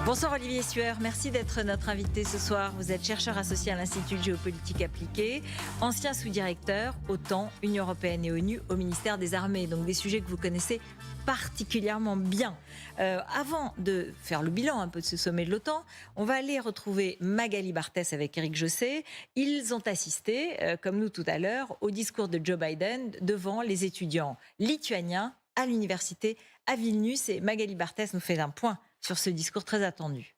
Bonsoir Olivier Sueur, merci d'être notre invité ce soir. Vous êtes chercheur associé à l'Institut de géopolitique appliquée, ancien sous-directeur OTAN, Union européenne et ONU au ministère des Armées. Donc des sujets que vous connaissez particulièrement bien. Avant de faire le bilan un peu de ce sommet de l'OTAN, on va aller retrouver Magali Barthès avec Éric Josset. Ils ont assisté, comme nous tout à l'heure, au discours de Joe Biden devant les étudiants lituaniens à l'université à Vilnius. Et Magali Barthès nous fait un point sur ce discours très attendu.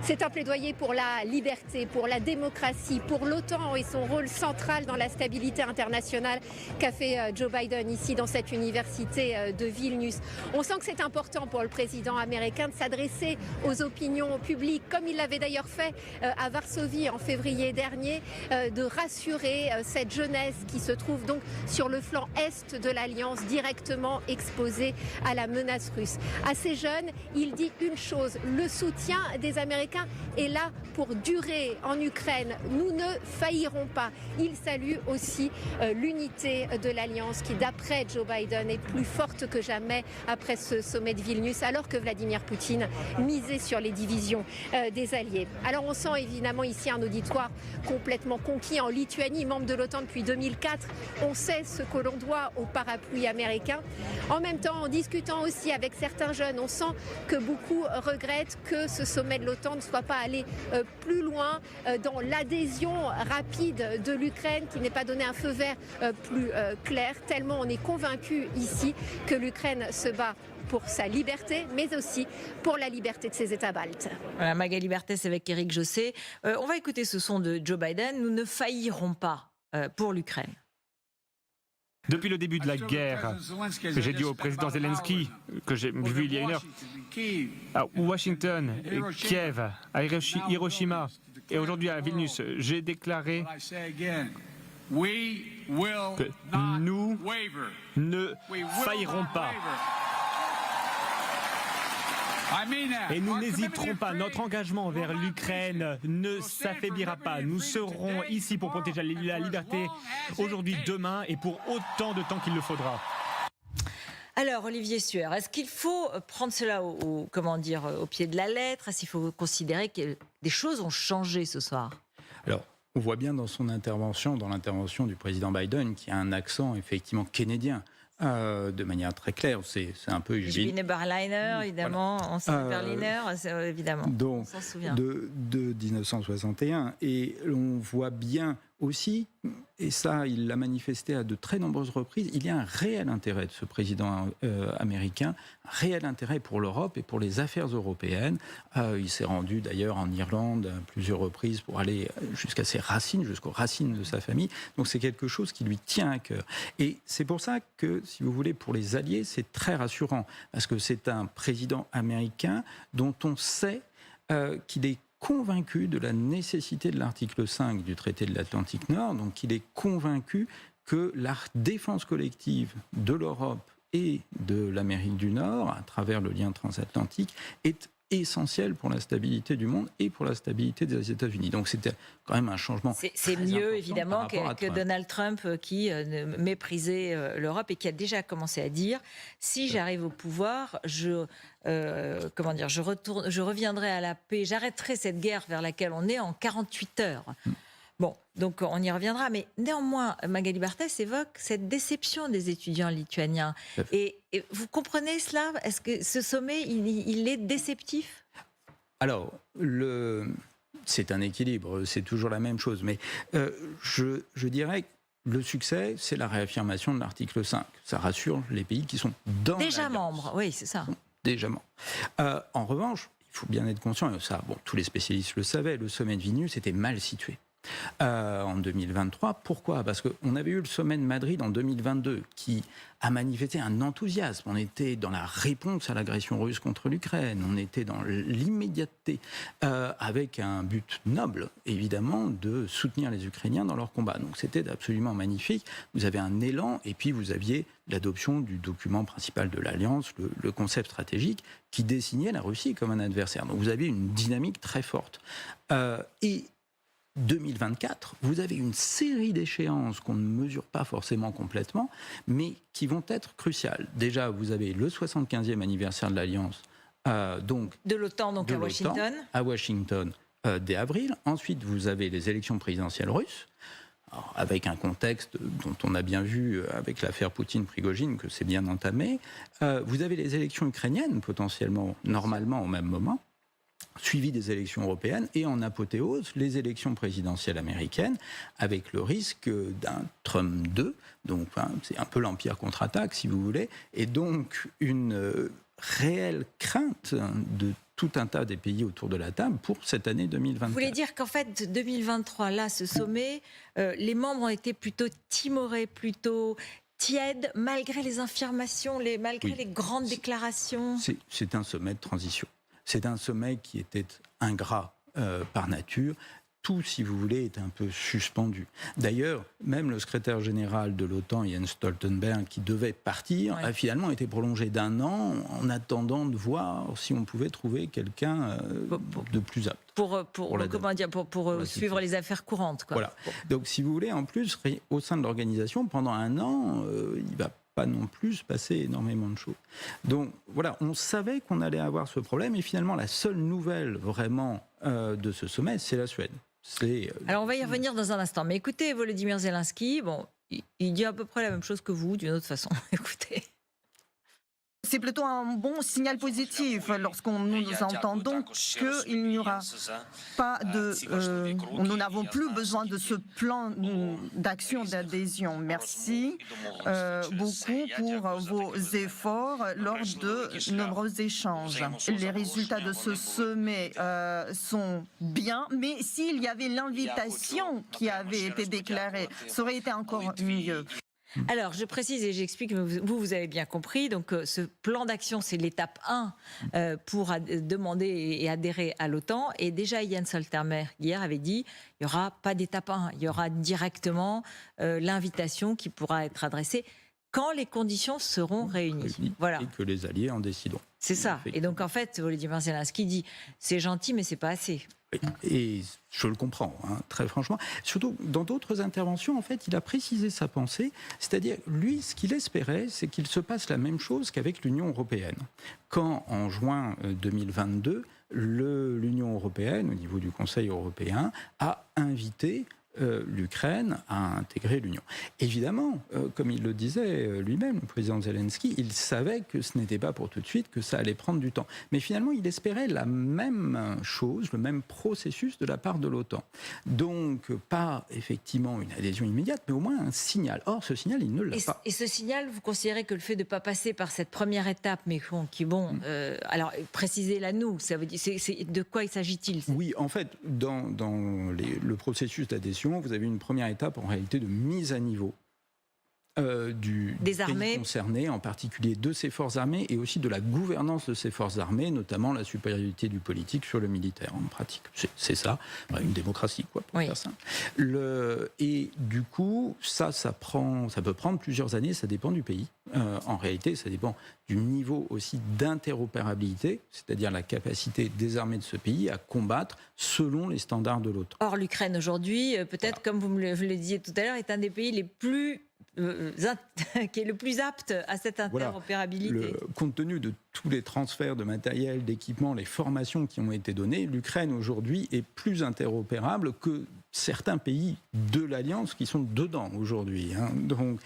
C'est un plaidoyer pour la liberté, pour la démocratie, pour l'OTAN et son rôle central dans la stabilité internationale qu'a fait Joe Biden ici dans cette université de Vilnius. On sent que c'est important pour le président américain de s'adresser aux opinions publiques, comme il l'avait d'ailleurs fait à Varsovie en février dernier, de rassurer cette jeunesse qui se trouve donc sur le flanc est de l'Alliance, directement exposée à la menace russe. À ces jeunes, il dit une chose, le soutien des Américains est là pour durer en Ukraine. Nous ne faillirons pas. Il salue aussi l'unité de l'Alliance qui, d'après Joe Biden, est plus forte que jamais après ce sommet de Vilnius, alors que Vladimir Poutine misait sur les divisions des alliés. Alors on sent évidemment ici un auditoire complètement conquis en Lituanie, membre de l'OTAN depuis 2004. On sait ce que l'on doit au parapluie américain. En même temps, en discutant aussi avec certains jeunes, on sent que beaucoup regrettent que ce sommet de l'OTAN ne soit pas allé plus loin dans l'adhésion rapide de l'Ukraine, qui n'ait pas donné un feu vert plus clair, tellement on est convaincu ici que l'Ukraine se bat pour sa liberté, mais aussi pour la liberté de ses États baltes. Voilà, Magali Barthès avec Éric Josset. On va écouter ce son de Joe Biden. Nous ne faillirons pas pour l'Ukraine. Depuis le début de la guerre, j'ai dit au président Zelensky, que j'ai vu il y a une heure, à Washington, Kiev, à Hiroshima et aujourd'hui à Vilnius, j'ai déclaré que nous ne faillirons pas. Et nous n'hésiterons pas. Notre engagement envers l'Ukraine ne s'affaiblira pas. Nous serons ici pour protéger la liberté aujourd'hui, demain et pour autant de temps qu'il le faudra. Alors, Olivier Sueur, est-ce qu'il faut prendre cela au pied de la lettre? Est-ce qu'il faut considérer que des choses ont changé ce soir? Alors, on voit bien dans son intervention, dans l'intervention du président Biden, qu'il y a un accent effectivement kényanien. De manière très claire, c'est un peu... Sabine Barliner, évidemment, voilà. ancien Berliner, évidemment, donc, on s'en souvient. De 1961. Et on voit bien aussi, et ça il l'a manifesté à de très nombreuses reprises, il y a un réel intérêt de ce président américain, un réel intérêt pour l'Europe et pour les affaires européennes. Il s'est rendu d'ailleurs en Irlande à plusieurs reprises pour aller jusqu'à ses racines, jusqu'aux racines de sa famille. Donc c'est quelque chose qui lui tient à cœur. Et c'est pour ça que, si vous voulez, pour les alliés, c'est très rassurant, parce que c'est un président américain dont on sait qu'il est convaincu de la nécessité de l'article 5 du traité de l'Atlantique Nord, donc il est convaincu que la défense collective de l'Europe et de l'Amérique du Nord, à travers le lien transatlantique, est essentielle pour la stabilité du monde et pour la stabilité des États-Unis. Donc c'était quand même un changement. C'est mieux évidemment que Donald Trump qui méprisait l'Europe et qui a déjà commencé à dire si j'arrive au pouvoir, je reviendrai à la paix, j'arrêterai cette guerre vers laquelle on est en 48 heures. Bon, donc on y reviendra, mais néanmoins, Magali Barthès évoque cette déception des étudiants lituaniens. Et vous comprenez cela? Est-ce que ce sommet, il est déceptif? Alors, c'est un équilibre, c'est toujours la même chose, mais je dirais que le succès, c'est la réaffirmation de l'article 5. Ça rassure les pays qui sont dans déjà membres, oui, c'est ça. Déjà membres. En revanche, il faut bien être conscient, et ça, tous les spécialistes le savaient, le sommet de Vilnius était mal situé. En 2023. Pourquoi? Parce qu'on avait eu le sommet de Madrid en 2022 qui a manifesté un enthousiasme. On était dans la réponse à l'agression russe contre l'Ukraine. On était dans l'immédiateté avec un but noble, évidemment, de soutenir les Ukrainiens dans leur combat. Donc c'était absolument magnifique. Vous avez un élan et puis vous aviez l'adoption du document principal de l'Alliance, le concept stratégique, qui désignait la Russie comme un adversaire. Donc vous aviez une dynamique très forte. Et 2024, vous avez une série d'échéances qu'on ne mesure pas forcément complètement, mais qui vont être cruciales. Déjà, vous avez le 75e anniversaire de l'Alliance Donc, de l'OTAN, donc à Washington. À Washington dès avril. Ensuite, vous avez les élections présidentielles russes. Alors, avec un contexte dont on a bien vu avec l'affaire Poutine-Prigojine que c'est bien entamé. Vous avez les élections ukrainiennes, potentiellement, normalement au même moment, suivi des élections européennes, et en apothéose, les élections présidentielles américaines, avec le risque d'un Trump 2, donc c'est un peu l'Empire contre-attaque, si vous voulez, et donc une réelle crainte de tout un tas des pays autour de la table pour cette année 2024. Vous voulez dire qu'en fait, 2023, là, ce sommet, les membres ont été plutôt timorés, plutôt tièdes, malgré les affirmations, malgré les grandes déclarations. C'est un sommet de transition. C'est un sommet qui était ingrat par nature. Tout, si vous voulez, est un peu suspendu. D'ailleurs, même le secrétaire général de l'OTAN, Jens Stoltenberg, qui devait partir, a finalement été prolongé d'1 an en attendant de voir si on pouvait trouver quelqu'un de plus apte. Pour suivre les affaires courantes. Quoi. Voilà. Donc, si vous voulez, en plus, au sein de l'organisation, pendant 1 an, il va pas non plus se passer énormément de choses. Donc voilà, on savait qu'on allait avoir ce problème et finalement la seule nouvelle vraiment de ce sommet, c'est la Suède. Alors on va y revenir dans un instant, mais écoutez Volodymyr Zelensky, il dit à peu près la même chose que vous d'une autre façon. Écoutez. C'est plutôt un bon signal positif lorsqu'on nous entendons qu'il n'y aura pas nous n'avons plus besoin de ce plan d'action d'adhésion. Merci beaucoup pour vos efforts lors de nombreux échanges. Les résultats de ce sommet sont bien, mais s'il y avait l'invitation qui avait été déclarée, ça aurait été encore mieux. Alors, je précise et j'explique, mais vous avez bien compris. Donc, ce plan d'action, c'est l'étape 1 pour demander et adhérer à l'OTAN. Et déjà, Jens Stoltenberg, hier, avait dit il n'y aura pas d'étape 1. Il y aura directement l'invitation qui pourra être adressée quand les conditions seront réunies. Voilà. Et que les alliés en décideront. C'est ça. Et donc, en fait, Volodymyr Zelensky dit c'est gentil, mais c'est pas assez. Et je le comprends, très franchement. Surtout, dans d'autres interventions, en fait, il a précisé sa pensée. C'est-à-dire, lui, ce qu'il espérait, c'est qu'il se passe la même chose qu'avec l'Union européenne. Quand, en juin 2022, l'Union européenne, au niveau du Conseil européen, a invité l'Ukraine à intégrer l'Union. Évidemment, comme il le disait lui-même, le président Zelensky, il savait que ce n'était pas pour tout de suite, que ça allait prendre du temps. Mais finalement, il espérait la même chose, le même processus de la part de l'OTAN. Donc, pas effectivement une adhésion immédiate, mais au moins un signal. Or, ce signal, il ne l'a pas. Et ce signal, vous considérez que le fait de ne pas passer par cette première étape, mais alors, précisez-la nous, ça veut dire, de quoi s'agit-il ? Oui, en fait, dans le processus d'adhésion, vous avez une première étape en réalité de mise à niveau des pays concernés, en particulier de ces forces armées et aussi de la gouvernance de ces forces armées, notamment la supériorité du politique sur le militaire en pratique. C'est ça, une démocratie, quoi, pour faire simple. Et du coup, ça peut prendre plusieurs années, ça dépend du pays. En réalité, ça dépend du niveau aussi d'interopérabilité, c'est-à-dire la capacité des armées de ce pays à combattre selon les standards de l'OTAN. Or, l'Ukraine aujourd'hui, peut-être, comme vous le disiez tout à l'heure, est un des pays les plus qui est le plus apte à cette interopérabilité. Compte tenu de tous les transferts de matériel, d'équipement, les formations qui ont été données, l'Ukraine aujourd'hui est plus interopérable que certains pays de l'Alliance qui sont dedans aujourd'hui. Donc,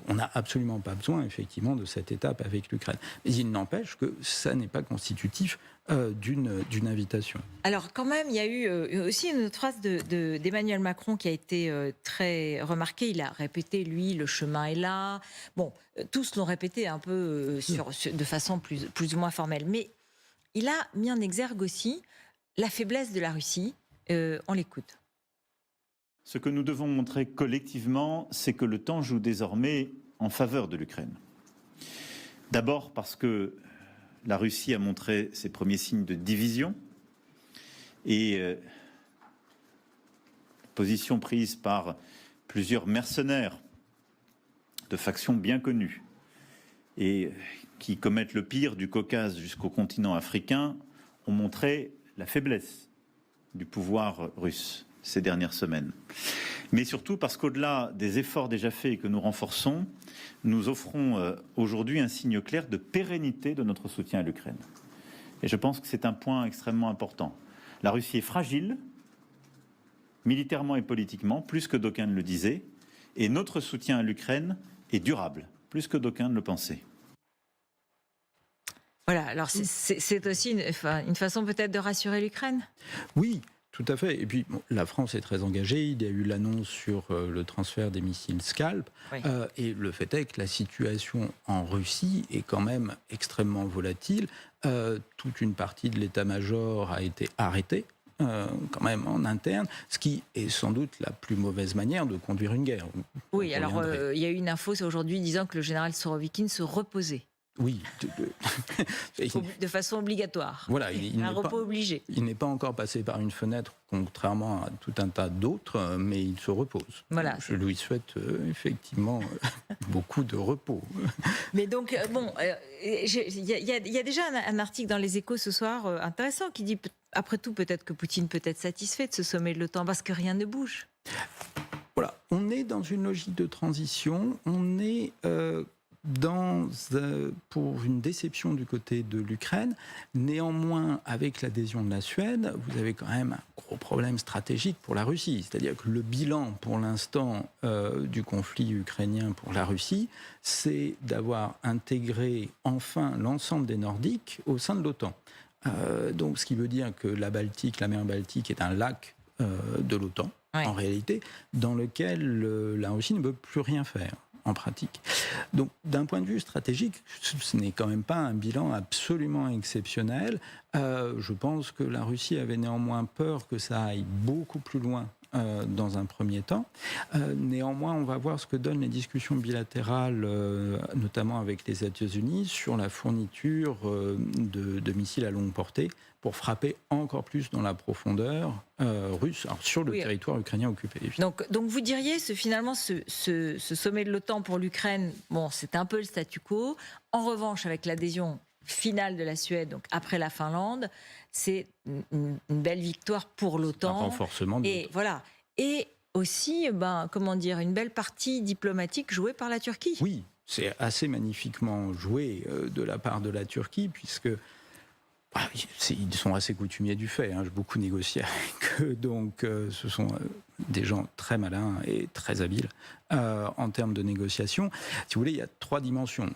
on n'a absolument pas besoin, effectivement, de cette étape avec l'Ukraine. Mais il n'empêche que ça n'est pas constitutif d'une invitation. Alors, quand même, il y a eu aussi une autre phrase d'Emmanuel Macron qui a été très remarquée. Il a répété, lui, le chemin est là. Bon, tous l'ont répété un peu de façon plus ou moins formelle. Mais il a mis en exergue aussi la faiblesse de la Russie. On l'écoute. Ce que nous devons montrer collectivement, c'est que le temps joue désormais en faveur de l'Ukraine. D'abord parce que la Russie a montré ses premiers signes de division et position prise par plusieurs mercenaires de factions bien connues et qui commettent le pire du Caucase jusqu'au continent africain ont montré la faiblesse du pouvoir russe ces dernières semaines. Mais surtout parce qu'au-delà des efforts déjà faits et que nous renforçons, nous offrons aujourd'hui un signe clair de pérennité de notre soutien à l'Ukraine. Et je pense que c'est un point extrêmement important. La Russie est fragile, militairement et politiquement, plus que d'aucuns ne le disaient, et notre soutien à l'Ukraine est durable, plus que d'aucuns ne le pensaient. Voilà, alors c'est aussi une façon peut-être de rassurer l'Ukraine ? Oui, tout à fait. Et puis, la France est très engagée. Il y a eu l'annonce sur le transfert des missiles Scalp. Oui. Et le fait est que la situation en Russie est quand même extrêmement volatile. Toute une partie de l'état-major a été arrêtée, quand même en interne, ce qui est sans doute la plus mauvaise manière de conduire une guerre. Oui, alors il y a eu une info aujourd'hui disant que le général Sorovikin se reposait. Oui. De façon obligatoire. Voilà, il un n'est repos pas, obligé. Il n'est pas encore passé par une fenêtre, contrairement à tout un tas d'autres, mais il se repose. Voilà. Je lui souhaite effectivement beaucoup de repos. Mais donc, il y a déjà un article dans Les Échos ce soir intéressant qui dit, après tout, peut-être que Poutine peut être satisfait de ce sommet de l'OTAN parce que rien ne bouge. Voilà, on est dans une logique de transition, on est pour une déception du côté de l'Ukraine. Néanmoins, avec l'adhésion de la Suède, vous avez quand même un gros problème stratégique pour la Russie. C'est-à-dire que le bilan, pour l'instant, du conflit ukrainien pour la Russie, c'est d'avoir intégré enfin l'ensemble des Nordiques au sein de l'OTAN. Donc, ce qui veut dire que la mer Baltique est un lac de l'OTAN, en réalité, dans lequel la Russie ne peut plus rien faire en pratique. Donc, d'un point de vue stratégique, ce n'est quand même pas un bilan absolument exceptionnel. Je pense que la Russie avait néanmoins peur que ça aille beaucoup plus loin dans un premier temps. Néanmoins, on va voir ce que donnent les discussions bilatérales, notamment avec les États-Unis, sur la fourniture de missiles à longue portée pour frapper encore plus dans la profondeur russe, alors sur le territoire ukrainien occupé. Donc vous diriez, finalement, ce sommet de l'OTAN pour l'Ukraine, c'est un peu le statu quo. En revanche, avec l'adhésion finale de la Suède, donc après la Finlande, c'est une belle victoire pour l'OTAN. Un renforcement de l'OTAN. Voilà. Et aussi, une belle partie diplomatique jouée par la Turquie. Oui, c'est assez magnifiquement joué de la part de la Turquie, puisque ils sont assez coutumiers du fait. J'ai beaucoup négocié avec eux, donc ce sont des gens très malins et très habiles en termes de négociation. Si vous voulez, il y a 3 dimensions.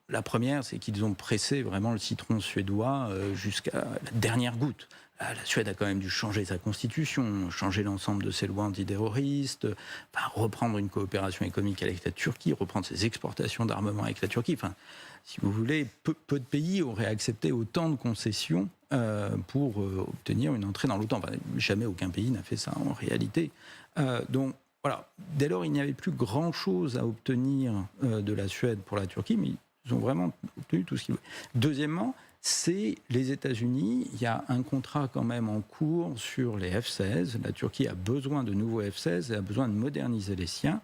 La première, c'est qu'ils ont pressé vraiment le citron suédois jusqu'à la dernière goutte. La Suède a quand même dû changer sa constitution, changer l'ensemble de ses lois antiterroristes, reprendre une coopération économique avec la Turquie, reprendre ses exportations d'armement avec la Turquie. Si vous voulez, peu de pays auraient accepté autant de concessions pour obtenir une entrée dans l'OTAN. Jamais aucun pays n'a fait ça en réalité. Donc voilà, dès lors, il n'y avait plus grand-chose à obtenir de la Suède pour la Turquie, mais ils ont vraiment obtenu tout ce qu'ils voulaient. Deuxièmement, c'est les États-Unis. Il y a un contrat quand même en cours sur les F-16. La Turquie a besoin de nouveaux F-16 et a besoin de moderniser les siens.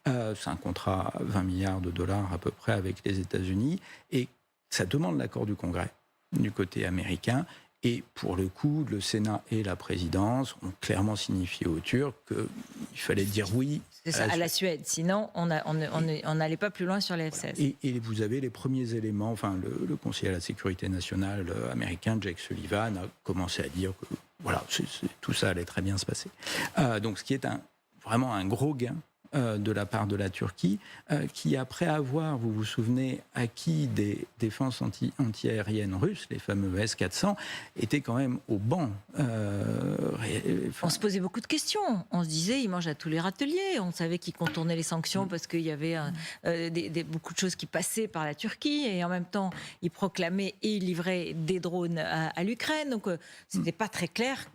C'est un contrat à 20 milliards de dollars à peu près avec les États-Unis. Et ça demande l'accord du Congrès, du côté américain. Et pour le coup, le Sénat et la présidence ont clairement signifié aux Turcs qu'il fallait dire oui. C'est ça, à la Suède. Sinon, on n'allait pas plus loin sur les F-16. Et vous avez les premiers éléments. Le conseiller à la sécurité nationale américain, Jake Sullivan, a commencé à dire que tout ça allait très bien se passer. Donc, ce qui est vraiment un gros gain de la part de la Turquie, qui, après avoir, vous vous souvenez, acquis des défenses anti-aériennes russes, les fameux S-400, était quand même au banc. On se posait beaucoup de questions. On se disait, ils mangent à tous les râteliers. On savait qu'ils contournaient les sanctions parce qu'il y avait beaucoup de choses qui passaient par la Turquie. Et en même temps, ils proclamaient et ils livraient des drones à l'Ukraine. Donc, c'était pas très clair.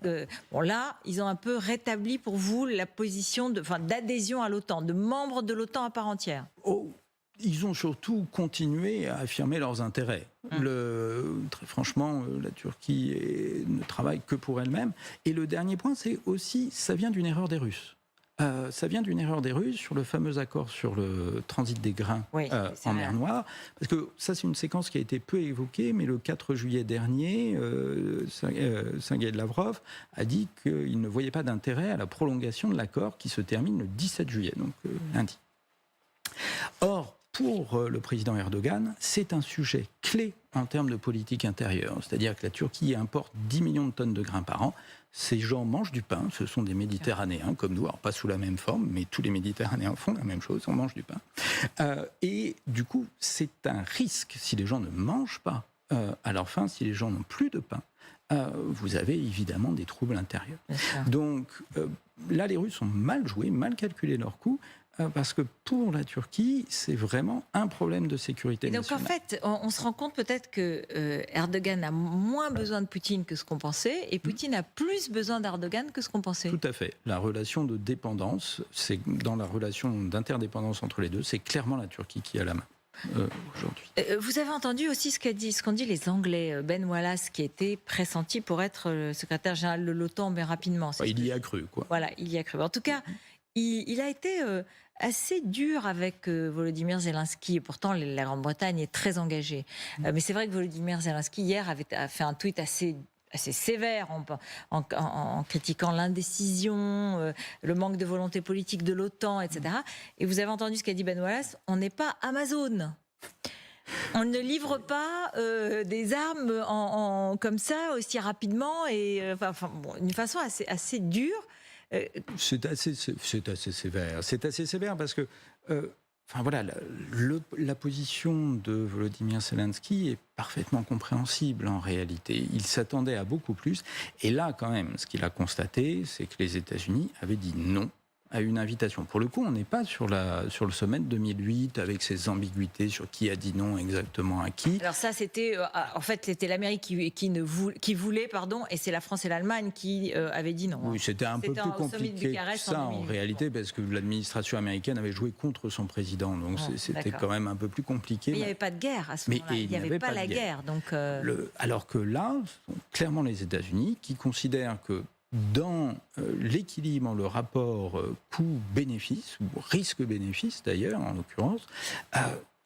Là, ils ont un peu rétabli pour vous la position d'adhésion à l'OTAN, de membres de l'OTAN à part entière. Ils ont surtout continué à affirmer leurs intérêts. Très franchement, la Turquie ne travaille que pour elle-même. Et le dernier point, c'est aussi, ça vient d'une erreur des Russes. Ça vient d'une erreur des Russes sur le fameux accord sur le transit des grains en mer Noire. Parce que ça, c'est une séquence qui a été peu évoquée, mais le 4 juillet dernier, Sergueï Lavrov a dit qu'il ne voyait pas d'intérêt à la prolongation de l'accord qui se termine le 17 juillet, donc lundi. Or, pour le président Erdogan, c'est un sujet clé en termes de politique intérieure. C'est-à-dire que la Turquie importe 10 millions de tonnes de grains par an. Ces gens mangent du pain, ce sont des Méditerranéens comme nous, alors pas sous la même forme, mais tous les Méditerranéens font la même chose, on mange du pain. Et du coup, c'est un risque si les gens ne mangent pas à leur faim, si les gens n'ont plus de pain. Vous avez évidemment des troubles intérieurs. Donc là, les Russes ont mal joué, mal calculé leurs coûts, parce que pour la Turquie, c'est vraiment un problème de sécurité nationale. Donc en fait, on se rend compte peut-être que Erdogan a moins besoin de Poutine que ce qu'on pensait, et Poutine a plus besoin d'Erdogan que ce qu'on pensait. Tout à fait. La relation de dépendance, c'est dans la relation d'interdépendance entre les deux, c'est clairement la Turquie qui a la main. Aujourd'hui. Vous avez entendu aussi ce qu'ont dit les Anglais, Ben Wallace, qui était pressenti pour être le secrétaire général de l'OTAN, mais rapidement. Il y a cru, quoi. Voilà, il y a cru. En tout cas, il a été assez dur avec Volodymyr Zelensky, et pourtant la Grande-Bretagne est très engagée. Mais c'est vrai que Volodymyr Zelensky, hier, a fait un tweet assez sévère en critiquant l'indécision, le manque de volonté politique de l'OTAN, etc. Et vous avez entendu ce qu'a dit Ben Wallace, on n'est pas Amazon. On ne livre pas des armes comme ça aussi rapidement et d'une façon assez dure. C'est assez sévère. C'est assez sévère parce que la position de Volodymyr Zelensky est parfaitement compréhensible en réalité. Il s'attendait à beaucoup plus. Et là, quand même, ce qu'il a constaté, c'est que les États-Unis avaient dit non à une invitation. Pour le coup, on n'est pas sur le sommet de 2008 avec ses ambiguïtés sur qui a dit non exactement à qui. Alors ça, c'était l'Amérique qui voulait, et c'est la France et l'Allemagne qui avaient dit non. Oui, c'était un peu plus compliqué que ça en réalité, parce que l'administration américaine avait joué contre son président, donc c'était quand même un peu plus compliqué. Mais il n'y avait pas de guerre à ce moment-là. Il n'y avait pas la guerre. Donc alors que là, ce sont clairement les États-Unis qui considèrent que dans l'équilibre, le rapport coût-bénéfice, ou risque-bénéfice d'ailleurs, en l'occurrence,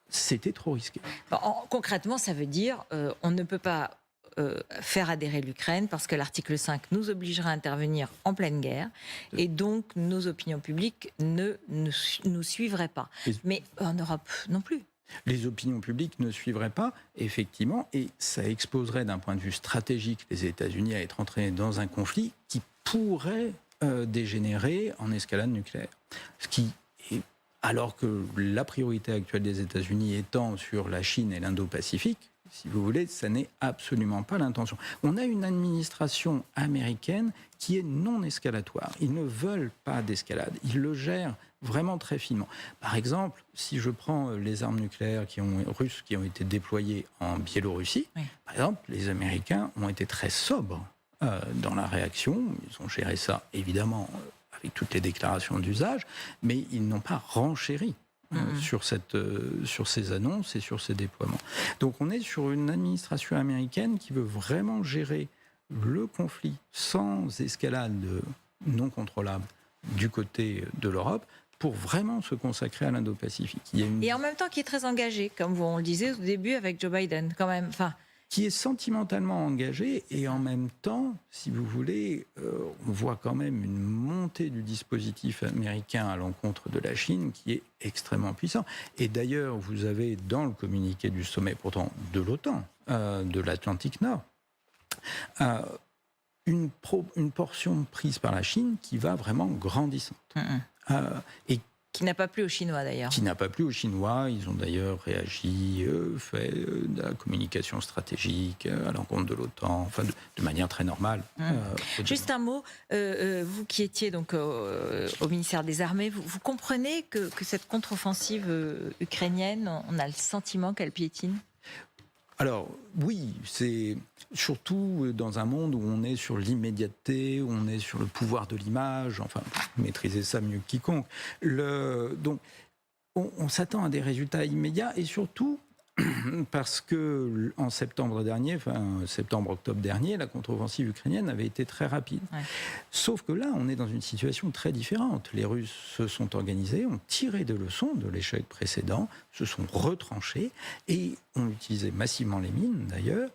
c'était trop risqué. Concrètement, ça veut dire on ne peut pas faire adhérer l'Ukraine parce que l'article 5 nous obligerait à intervenir en pleine guerre et donc nos opinions publiques ne nous suivraient pas. Mais en Europe non plus. Les opinions publiques ne suivraient pas, effectivement, et ça exposerait d'un point de vue stratégique les États-Unis à être entraînés dans un conflit qui pourrait dégénérer en escalade nucléaire. Alors que la priorité actuelle des États-Unis étant sur la Chine et l'Indo-Pacifique, si vous voulez, ça n'est absolument pas l'intention. On a une administration américaine qui est non escalatoire. Ils ne veulent pas d'escalade. Ils le gèrent vraiment très finement. Par exemple, si je prends les armes nucléaires russes qui ont été déployées en Biélorussie, par exemple, les Américains ont été très sobres dans la réaction. Ils ont géré ça, évidemment, avec toutes les déclarations d'usage, mais ils n'ont pas renchéri sur ces annonces et sur ces déploiements. Donc on est sur une administration américaine qui veut vraiment gérer le conflit sans escalade non contrôlable du côté de l'Europe pour vraiment se consacrer à l'Indo-Pacifique. Et en même temps qui est très engagé, comme on le disait au début avec Joe Biden, quand même. Qui est sentimentalement engagé et en même temps, si vous voulez, on voit quand même une montée du dispositif américain à l'encontre de la Chine qui est extrêmement puissant. Et d'ailleurs, vous avez dans le communiqué du sommet, pourtant de l'OTAN, de l'Atlantique Nord, une portion prise par la Chine qui va vraiment grandissante. Et qui n'a pas plu aux Chinois d'ailleurs. Qui n'a pas plu aux Chinois. Ils ont d'ailleurs réagi, fait de la communication stratégique à l'encontre de l'OTAN, de manière très normale. Juste un mot, vous qui étiez donc au ministère des Armées, vous comprenez que cette contre-offensive ukrainienne, on a le sentiment qu'elle piétine ? Alors oui, c'est surtout dans un monde où on est sur l'immédiateté, où on est sur le pouvoir de l'image, maîtriser ça mieux que quiconque. Donc on s'attend à des résultats immédiats et surtout parce que en septembre-octobre dernier, la contre-offensive ukrainienne avait été très rapide. Ouais. Sauf que là, on est dans une situation très différente. Les Russes se sont organisés, ont tiré des leçons de l'échec précédent, se sont retranchés et ont utilisé massivement les mines d'ailleurs.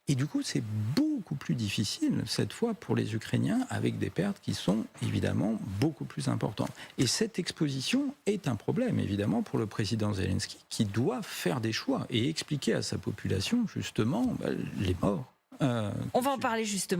Et du coup, c'est beaucoup plus difficile, cette fois, pour les Ukrainiens, avec des pertes qui sont évidemment beaucoup plus importantes. Et cette exposition est un problème, évidemment, pour le président Zelensky, qui doit faire des choix et expliquer à sa population, justement, les morts. On va en parler justement.